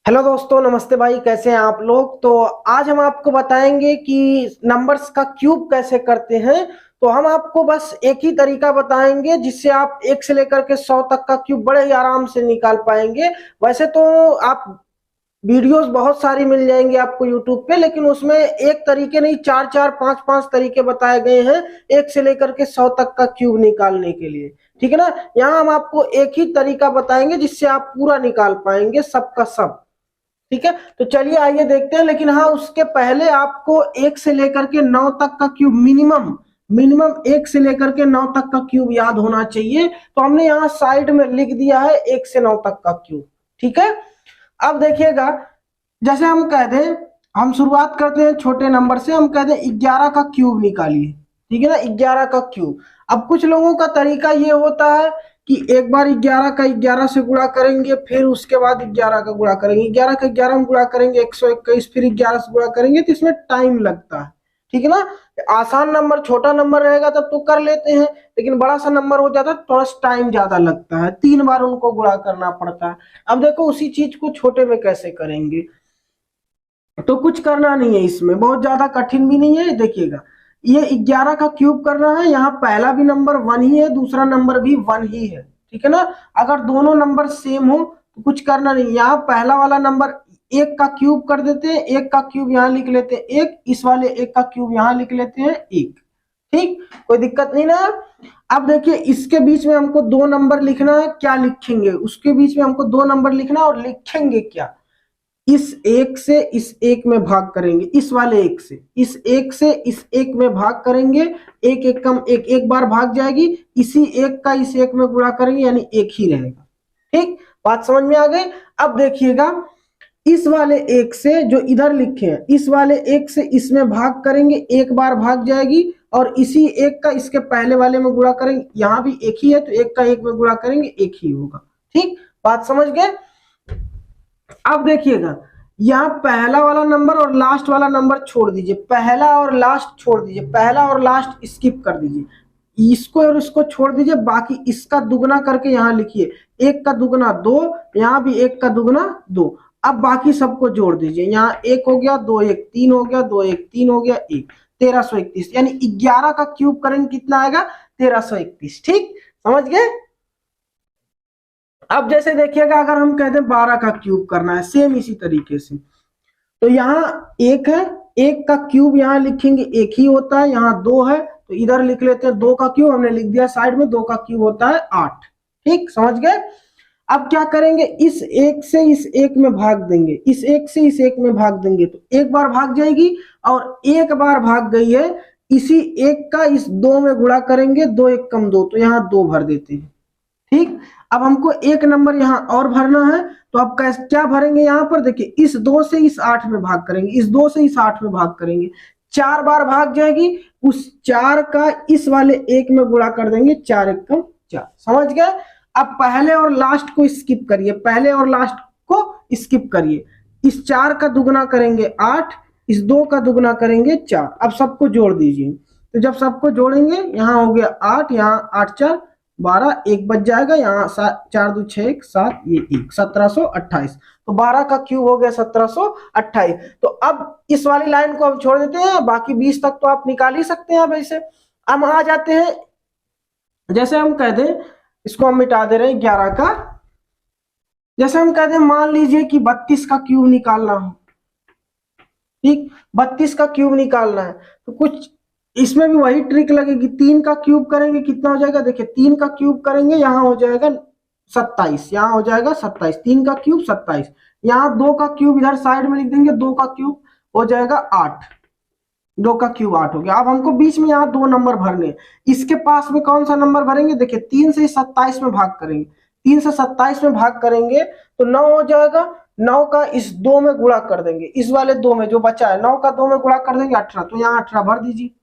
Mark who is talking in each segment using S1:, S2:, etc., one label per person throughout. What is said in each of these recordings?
S1: Hello दोस्तों, नमस्ते भाई। कैसे हैं आप लोग। तो आज हम आपको बताएंगे कि नंबर्स का क्यूब कैसे करते हैं। तो हम आपको बस एक ही तरीका बताएंगे जिससे आप 1 से लेकर के 100 तक का क्यूब बड़े ही आराम से निकाल पाएंगे। वैसे तो आप वीडियोस बहुत सारी मिल जाएंगी आपको यूट्यूब पे, लेकिन उसमें एक तरीके नहीं, चार चार पांच पांच तरीके बताए गए हैं 1 से लेकर के 100 तक का क्यूब निकालने के लिए। ठीक है ना। यहाँ हम आपको एक ही तरीका बताएंगे जिससे आप पूरा निकाल पाएंगे सबका सब। ठीक है, तो चलिए आइए देखते हैं। लेकिन हाँ, उसके पहले आपको 1 से लेकर के 9 तक का क्यूब मिनिमम मिनिमम 1 से लेकर के 9 तक का क्यूब याद होना चाहिए। तो हमने यहाँ साइड में लिख दिया है 1 से 9 तक का क्यूब। ठीक है, अब देखिएगा, जैसे हम कह दें, हम शुरुआत करते हैं छोटे नंबर से। हम कह दें 11 का क्यूब निकालिए। ठीक है ना, 11 का क्यूब। अब कुछ लोगों का तरीका ये होता है कि एक बार 11 का 11 से गुणा करेंगे, फिर उसके बाद 11 का गुणा करेंगे, 11 का 11 में गुणा करेंगे 121, फिर 11 से गुणा करेंगे, तो इसमें टाइम लगता है। ठीक है ना। आसान नंबर, छोटा नंबर रहेगा तब तो कर लेते हैं, लेकिन बड़ा सा नंबर हो जाता है थोड़ा सा टाइम ज्यादा लगता है, 3 बार उनको गुणा करना पड़ता है। अब देखो उसी चीज को छोटे में कैसे करेंगे। तो कुछ करना नहीं है, इसमें बहुत ज्यादा कठिन भी नहीं है। देखिएगा, ये 11 का क्यूब करना है। यहाँ पहला भी नंबर 1 ही है, दूसरा नंबर भी 1 ही है। ठीक है ना। अगर दोनों नंबर सेम हो तो कुछ करना नहीं। यहाँ पहला वाला नंबर 1 का क्यूब कर देते हैं, 1 का क्यूब यहाँ लिख लेते हैं 1, इस वाले 1 का क्यूब यहाँ लिख लेते हैं 1। ठीक, कोई दिक्कत नहीं ना। अब देखिए, इसके बीच में हमको 2 नंबर लिखना है। क्या लिखेंगे, उसके बीच में हमको 2 नंबर लिखना है, और लिखेंगे क्या, इस 1 से इस 1 में भाग करेंगे, इस वाले 1 से इस 1 से इस 1 में भाग करेंगे। 1 1 कम 1, एक बार भाग जाएगी, इसी 1 का इस 1 में गुणा करेंगे, यानी 1 ही रहेगा। ठीक, बात समझ में आ गई। अब देखिएगा, इस वाले 1 से जो इधर लिखे हैं, इस वाले 1 से इसमें भाग करेंगे, एक बार भाग जाएगी, और इसी 1 का इसके पहले वाले में गुणा करेंगे। यहां भी 1 ही है, तो 1 का 1 में गुणा करेंगे, 1 ही होगा। ठीक, बात समझ गए। अब देखिएगा, यहाँ पहला वाला नंबर और लास्ट वाला नंबर छोड़ दीजिए, पहला और लास्ट छोड़ दीजिए, पहला और लास्ट स्किप कर दीजिए, इसको और इसको छोड़ दीजिए, बाकी इसका दुगना करके यहाँ लिखिए। 1 का दुगना 2, यहाँ भी 1 का दुगना 2। अब बाकी सबको जोड़ दीजिए, यहाँ 1 हो गया, 2 1 3 हो गया, 2 1 3 हो गया, 1 1331, यानी 11 का क्यूब करेंगे कितना आएगा, 1331। ठीक, समझ गए। अब जैसे देखिएगा, अगर हम कहते हैं 12 का क्यूब करना है, सेम इसी तरीके से, तो यहाँ 1 है, 1 का क्यूब यहाँ लिखेंगे, 1 ही होता है। यहाँ 2 है, तो इधर लिख लेते हैं 2 का क्यूब, हमने लिख दिया साइड में, 2 का क्यूब होता है 8। ठीक, समझ गए। अब क्या करेंगे, इस 1 से इस 1 में भाग देंगे, इस 1 से इस 1 में भाग देंगे, तो एक बार भाग जाएगी, और एक बार भाग गई है, इसी 1 का इस 2 में गुणा करेंगे, 2 1 कम 2, तो यहाँ 2 भर देते हैं। ठीक, अब हमको एक नंबर यहाँ और भरना है, तो अब कैसे क्या भरेंगे, यहाँ पर देखिए, इस 2 से इस 8 में भाग करेंगे, इस 2 से इस 8 में भाग करेंगे, 4 बार भाग जाएगी, उस 4 का इस वाले 1 में गुणा कर देंगे, 4 1 कम 4। समझ गए। अब पहले और लास्ट को स्किप करिए, पहले और लास्ट को स्किप करिए। इस 4 का दुगना करेंगे 8, इस 2 का दुगना करेंगे 4। अब सबको जोड़ दीजिए, तो जब सबको जोड़ेंगे, यहाँ हो गया 8, यहाँ 8 4 12, 1 बच जाएगा, यहाँ 4 2 6 1 7, ये 1 1728। तो 12 का क्यूब हो गया 1728। तो अब इस वाली लाइन को हम छोड़ देते हैं, बाकी 20 तक तो आप निकाल ही सकते हैं। अब ऐसे हम आ जाते हैं, जैसे हम कह दें, इसको हम मिटा दे रहे हैं 11 का। जैसे हम कह दें, मान लीजिए कि 32 का क्यूब निकालना हो। ठीक, 32 का क्यूब निकालना है, तो कुछ इसमें भी वही ट्रिक लगेगी। 3 का क्यूब करेंगे, कितना हो जाएगा, देखिए 3 का क्यूब करेंगे, यहाँ हो जाएगा 27, यहाँ हो जाएगा 27, 3 का क्यूब 27, यहाँ 2 का क्यूब इधर साइड में लिख देंगे, 2 का क्यूब हो जाएगा 8, 2 का क्यूब 8 हो गया। अब हमको बीच में यहाँ 2 नंबर भरने, इसके पास में कौन सा नंबर भरेंगे, देखिए 3 से 27 में भाग करेंगे, 3 से 27 में भाग करेंगे तो 9 हो जाएगा, 9 का इस 2 में गुणा कर देंगे, इस वाले 2 में जो बचा है, 9 का 2 में गुणा कर देंगे 18, तो यहाँ 18 भर दीजिए।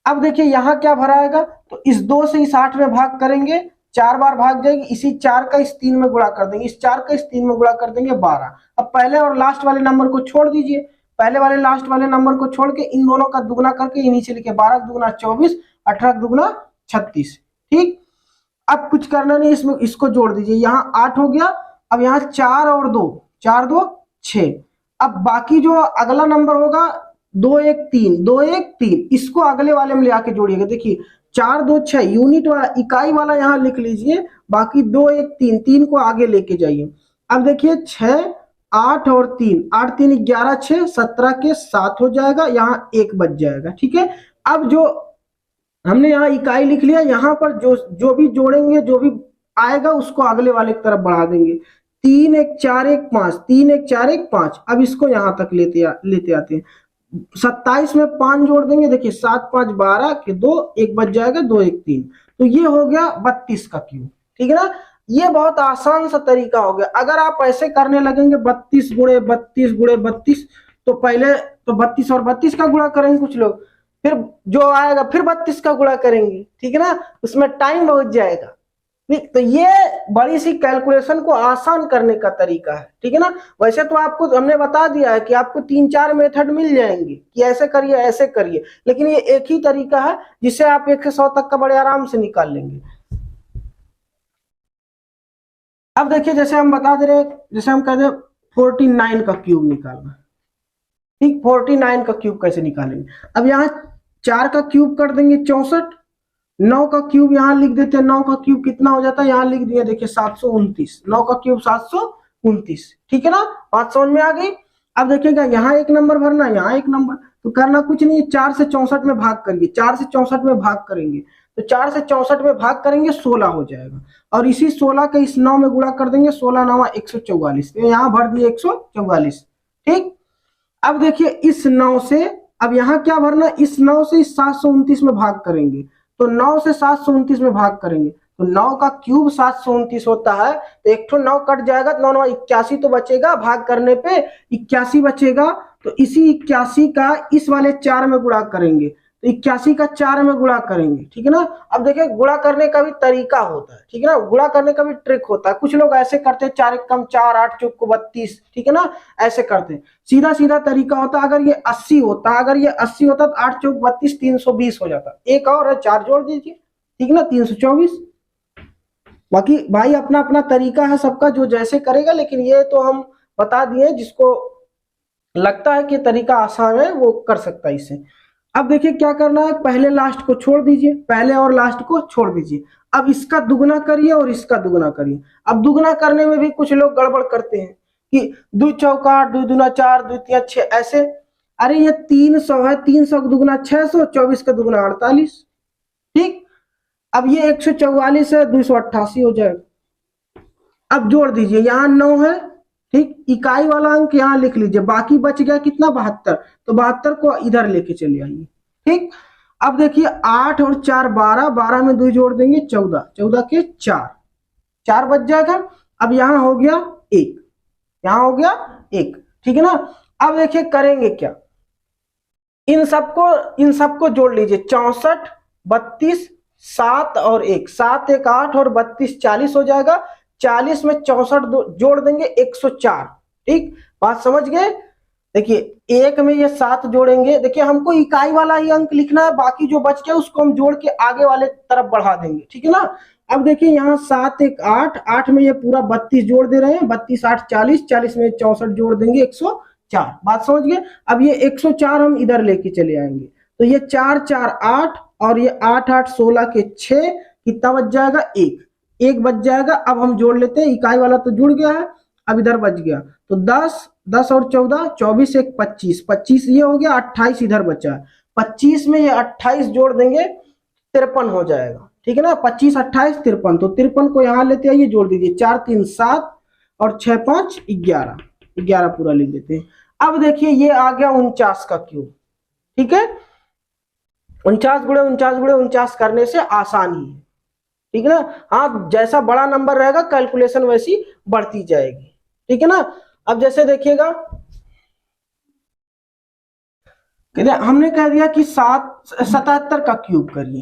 S1: अब देखिए यहाँ क्या भराएगा, तो इस 2 से इस 8 में भाग करेंगे, 4 बार भाग जाएगी, इसी 4 का इस 3 में गुणा कर देंगे, इस 4 का इस 3 में गुणा कर देंगे 12। अब पहले और लास्ट वाले नंबर को छोड़ दीजिए, पहले वाले लास्ट वाले नंबर को छोड़ के इन दोनों का दुगना करके ये नीचे लिखे, 12 दुगना 24, 18 दुगना 36। ठीक, अब कुछ करना नहीं, इसमें इसको जोड़ दीजिए, यहाँ 8 हो गया। अब यहाँ 4 और 2, 4 2 6। अब बाकी जो अगला नंबर होगा 2 1 3, 2 1 3, इसको अगले वाले में ले आके जोड़िएगा। देखिए 4 2 6 यूनिट वाला इकाई वाला यहाँ लिख लीजिए, बाकी 2 1 3, 3 को आगे लेके जाइए। अब देखिए 6 8 और 3, 8 3 11, 6 17 के 7 हो जाएगा, यहाँ 1 बच जाएगा। ठीक है, अब जो हमने यहाँ इकाई लिख लिया, यहाँ पर जो भी जोड़ेंगे, जो भी आएगा उसको अगले वाले की तरफ बढ़ा देंगे। 3 1 4 1 5, 3 1 4 1 5। अब इसको यहाँ तक लेते आते हैं। 27 में 5 जोड़ देंगे, देखिए 7 5 12 के 2, 1 बच जाएगा, 2 1 3। तो ये हो गया 32 का क्यूब। ठीक है ना, ये बहुत आसान सा तरीका हो गया। अगर आप ऐसे करने लगेंगे 32 गुणे 32 गुणे 32, तो पहले तो 32 और 32 का गुणा करेंगे कुछ लोग, फिर जो आएगा फिर 32 का गुणा करेंगे। ठीक है ना, उसमें टाइम बहुत जाएगा। तो ये बड़ी सी कैलकुलेशन को आसान करने का तरीका है। ठीक है ना, वैसे तो आपको हमने बता दिया है कि आपको 3-4 मेथड मिल जाएंगे कि ऐसे करिए ऐसे करिए, लेकिन ये एक ही तरीका है जिससे आप 1 से 100 तक का बड़े आराम से निकाल लेंगे। अब देखिए जैसे हम बता दे रहे, जैसे हम कहते हैं 49 का क्यूब निकालना। ठीक, 49 का क्यूब कैसे निकालेंगे? अब यहाँ 4 का क्यूब कर देंगे 64, 9 का क्यूब यहाँ लिख देते हैं। 9 का क्यूब कितना हो जाता है, यहाँ लिख दिया, देखिए 729। 9 का क्यूब 729। ठीक है ना, बात समझ में आ गई। अब देखिएगा यहाँ एक नंबर भरना, यहाँ एक नंबर, तो करना कुछ नहीं, 4 से 64 में भाग करिए। 4 से 64 में भाग करेंगे तो 4 से 64 में भाग करेंगे 16 हो जाएगा, और इसी 16 के इस 9 में गुणा कर देंगे, 16 9 144, तो यहाँ भर दिए 144। ठीक, अब देखिए इस 9 से, अब यहाँ क्या भरना, इस 9 से इस 729 में भाग करेंगे, तो 9 से 729 में भाग करेंगे तो 9 का क्यूब 729 होता है, तो एक 9 कट जाएगा, 9 9 81 तो बचेगा, भाग करने पे 81 बचेगा। तो इसी 81 का इस वाले 4 में गुणा करेंगे, तो 81 का 4 में गुणा करेंगे। ठीक है ना, अब देखिए गुणा करने का भी तरीका होता है। ठीक है ना, गुणा करने का भी ट्रिक होता है। कुछ लोग ऐसे करते हैं 4 1 कम 4, 8 चौक को 32। ठीक है ना, ऐसे करते हैं। सीधा सीधा तरीका होता है, अगर ये 80 होता, अगर ये 80 होता तो 8 चौक 32, 320 हो जाता। एक और है, 4 जोड़ दीजिए। ठीक है ना, 324। बाकी भाई अपना अपना तरीका है सबका, जो जैसे करेगा, लेकिन ये तो हम बता दिए, जिसको लगता है कि तरीका आसान है वो कर सकता है इसे। अब देखिए क्या करना है, पहले लास्ट को छोड़ दीजिए, पहले और लास्ट को छोड़ दीजिए। अब इसका दुगना करिए और इसका दुगना करिए। अब दुगना करने में भी कुछ लोग गड़बड़ करते हैं कि 2 चौका 8, 2 दूना 4, 2 3 6 ऐसे। अरे ये 300 है, 300 का दुगना 600, 24 का दुगना 48। ठीक, अब ये 144 है, 288 हो जाएगा। अब जोड़ दीजिए, यहाँ 9 है। ठीक, इकाई वाला अंक यहाँ लिख लीजिए, बाकी बच गया कितना, 72, तो 72 को इधर लेके चले आइए। ठीक, अब देखिए 8 और 4 12, 12 में 2 जोड़ देंगे 14, 14 के 4, 4 बच जाएगा। अब यहाँ हो गया 1, यहाँ हो गया 1। ठीक है ना, अब देखिए करेंगे क्या, इन सबको जोड़ लीजिए, 64 32 7 और 1, 7 1 8 और 32 40 हो जाएगा। 40 में 64 जोड़ देंगे 104। ठीक, बात समझ गए। देखिए 1 में ये 7 जोड़ेंगे, देखिए हमको इकाई वाला ही अंक लिखना है, बाकी जो बच गया उसको हम जोड़ के आगे वाले तरफ बढ़ा देंगे। ठीक है ना, अब देखिए यहाँ 7 1 8, 8 में ये पूरा 32 जोड़ दे रहे हैं, 32 8 40, 40 में 64 जोड़ देंगे 104। बात समझ गए। अब ये 104 हम इधर लेके चले आएंगे, तो ये 4 4 8 और ये 8 8 16 के 6, कितना बच जाएगा, 1 बच जाएगा। अब हम जोड़ लेते हैं, इकाई वाला तो जुड़ गया है, अब इधर बच गया, तो 10 10 और 14, 24 1 25, 25 ये हो गया, 28 इधर बचा है। 25 में ये 28 जोड़ देंगे, 53 हो जाएगा। ठीक है ना, 25 28 53, तो 53 को यहाँ लेते आइए, जोड़ दीजिए, 4 3 7 और 6 5 11, 11 पूरा लिख देते हैं। अब देखिए ये आ गया 49 का क्यूब। ठीक है, 49 गुणे 49 गुणे 49 करने से आसान ही है। ठीक है ना, हाँ जैसा बड़ा नंबर रहेगा कैलकुलेशन वैसी बढ़ती जाएगी। ठीक है ना, अब जैसे देखिएगा, हमने कह दिया कि 77 का क्यूब करिए।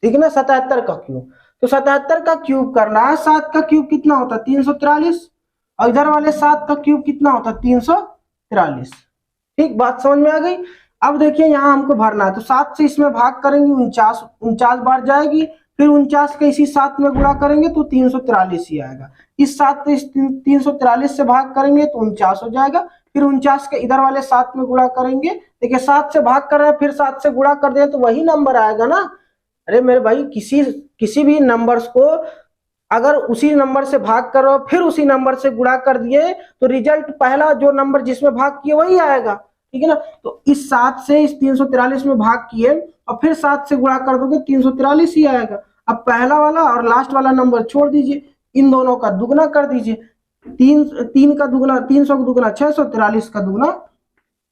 S1: ठीक है ना, 77 का क्यूब, तो 77 का क्यूब करना है। 7 का क्यूब कितना होता है, 343, और इधर वाले 7 का क्यूब कितना होता है, 343। ठीक, बात समझ में आ गई। अब देखिए यहाँ हमको भरना है, तो 7 से इसमें भाग करेंगे, 49 बार जाएगी, फिर 49 का इसी 7 में गुणा करेंगे तो 343 ही आएगा। इस 7 इस 343 से भाग करेंगे तो 49 हो जाएगा। फिर 49 के इधर वाले 7 में गुणा करेंगे, देखिए 7 से भाग कर रहे हैं, फिर 7 से गुणा कर दें तो वही नंबर आएगा ना। अरे मेरे भाई, किसी भी नंबर्स को अगर उसी नंबर से भाग करो फिर उसी नंबर से गुणा कर दिए तो रिजल्ट पहला जो नंबर जिसमें भाग किए वही आएगा, ठीक है ना। तो इस 7 से इस 343 में भाग किए और फिर 7 से गुणा कर दोगे 343 ही आएगा। अब पहला वाला और लास्ट वाला नंबर छोड़ दीजिए, इन दोनों का दुगना कर दीजिए। 3 का दुगना 300 का दुगना 643 का दुगना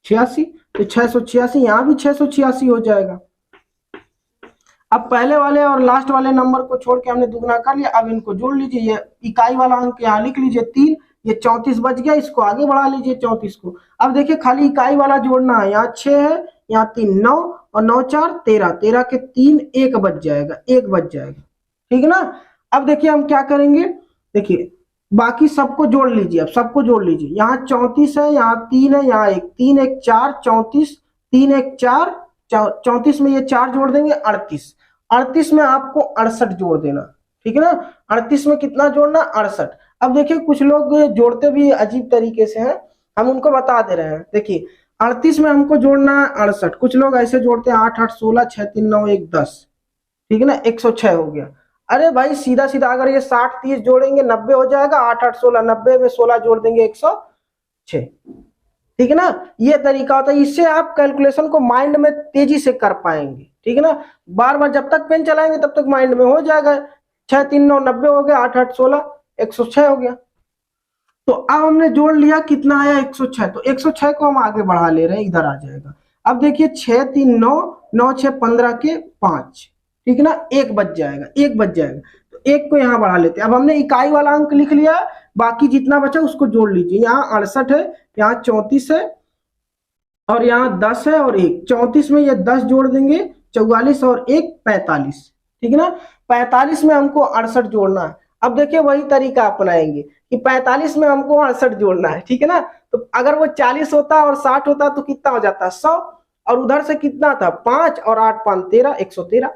S1: 86, तो 686 यहाँ भी 686 हो जाएगा। अब पहले वाले और लास्ट वाले नंबर को छोड़ के हमने दुगना कर लिया, अब इनको जोड़ लीजिए। ये इकाई वाला अंक यहाँ लिख लीजिए 3, ये 34 बच गया, इसको आगे बढ़ा लीजिए 34 को। अब देखिए खाली इकाई वाला जोड़ना है, यहाँ 6 है, यहाँ 3 9 और 9 4 13, 13 के 3 1 बच जाएगा, 1 बच जाएगा, ठीक है ना। अब देखिए हम क्या करेंगे, देखिए बाकी सबको जोड़ लीजिए, अब सबको जोड़ लीजिए। यहाँ 34 है, यहाँ 3 है, यहाँ 1, 3 1 4 34, 3 1 4, 34 में ये 4 जोड़ देंगे 38, 38 में आपको 68 जोड़ देना, ठीक है ना। 38 में कितना जोड़ना, 68। अब देखिए कुछ लोग जोड़ते भी अजीब तरीके से हैं, हम उनको बता दे रहे हैं। देखिए 38 में हमको जोड़ना है 68, कुछ लोग ऐसे जोड़ते हैं 8 8 16 6 3 9 1 10, ठीक है ना, 106 हो गया। अरे भाई सीधा सीधा अगर ये 60 30 जोड़ेंगे 90 हो जाएगा, 8 8 16 90 में 16 जोड़ देंगे 106, ठीक है ना। ये तरीका होता है, इससे आप कैलकुलेशन को माइंड में तेजी से कर पाएंगे, ठीक है ना। बार बार जब तक पेन चलाएंगे तब तक माइंड में हो जाएगा। 6 3 9 90 हो गया, 8 8 16 106 हो गया। तो अब हमने जोड़ लिया, कितना आया 106, तो 106 को हम आगे बढ़ा ले रहे हैं, इधर आ जाएगा। अब देखिए 6 3 9 9 6 15 के 5, ठीक है ना, 1 बच जाएगा, 1 बच जाएगा। तो 1 को यहाँ बढ़ा लेते हैं। अब हमने इकाई वाला अंक लिख लिया, बाकी जितना बचा उसको जोड़ लीजिए। यहाँ 68 है, यहाँ 34 है और यहाँ 10 है और 1, 34 में ये 10 जोड़ देंगे 44 और 1 45, ठीक है ना। 45 में हमको 68 जोड़ना है। अब देखिए वही तरीका अपनाएंगे कि 45 में हमको 68 जोड़ना है, ठीक है ना। तो अगर वो 40 होता और 60 होता तो कितना हो जाता 100, और उधर से कितना था 5 और 8 5 13, 113,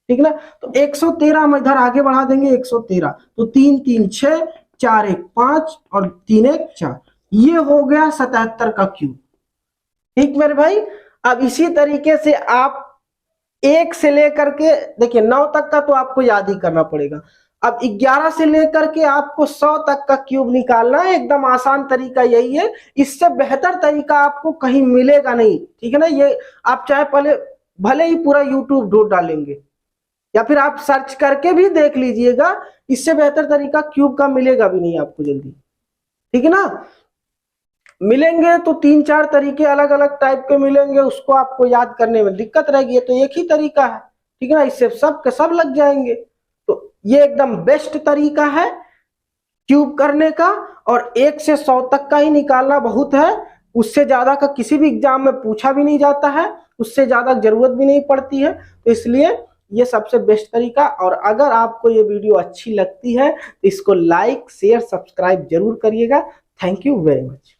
S1: ठीक है ना। तो 113 हम इधर आगे बढ़ा देंगे 113, तो 3 3 6 4 1 5 और 3 1 4, ये हो गया 77 का क्यूब, ठीक मेरे भाई। अब इसी तरीके से आप 1 से लेकर के देखिए 9 तक का तो आपको याद ही करना पड़ेगा। अब 11 से लेकर के आपको 100 तक का क्यूब निकालना है, एकदम आसान तरीका यही है, इससे बेहतर तरीका आपको कहीं मिलेगा नहीं, ठीक है ना। ये आप चाहे भले ही पूरा यूट्यूब ढूंढ डालेंगे या फिर आप सर्च करके भी देख लीजिएगा, इससे बेहतर तरीका क्यूब का मिलेगा भी नहीं आपको जल्दी, ठीक है ना। मिलेंगे तो 3 4 तरीके अलग अलग टाइप के मिलेंगे, उसको आपको याद करने में दिक्कत रहेगी। तो एक ही तरीका है, ठीक है ना, इससे सब के सब लग जाएंगे। तो ये एकदम बेस्ट तरीका है क्यूब करने का, और 1 से 100 तक का ही निकालना बहुत है, उससे ज्यादा का किसी भी एग्जाम में पूछा भी नहीं जाता है, उससे ज्यादा जरूरत भी नहीं पड़ती है। तो इसलिए ये सबसे बेस्ट तरीका। और अगर आपको ये वीडियो अच्छी लगती है तो इसको लाइक शेयर सब्सक्राइब जरूर करिएगा। Thank you very much.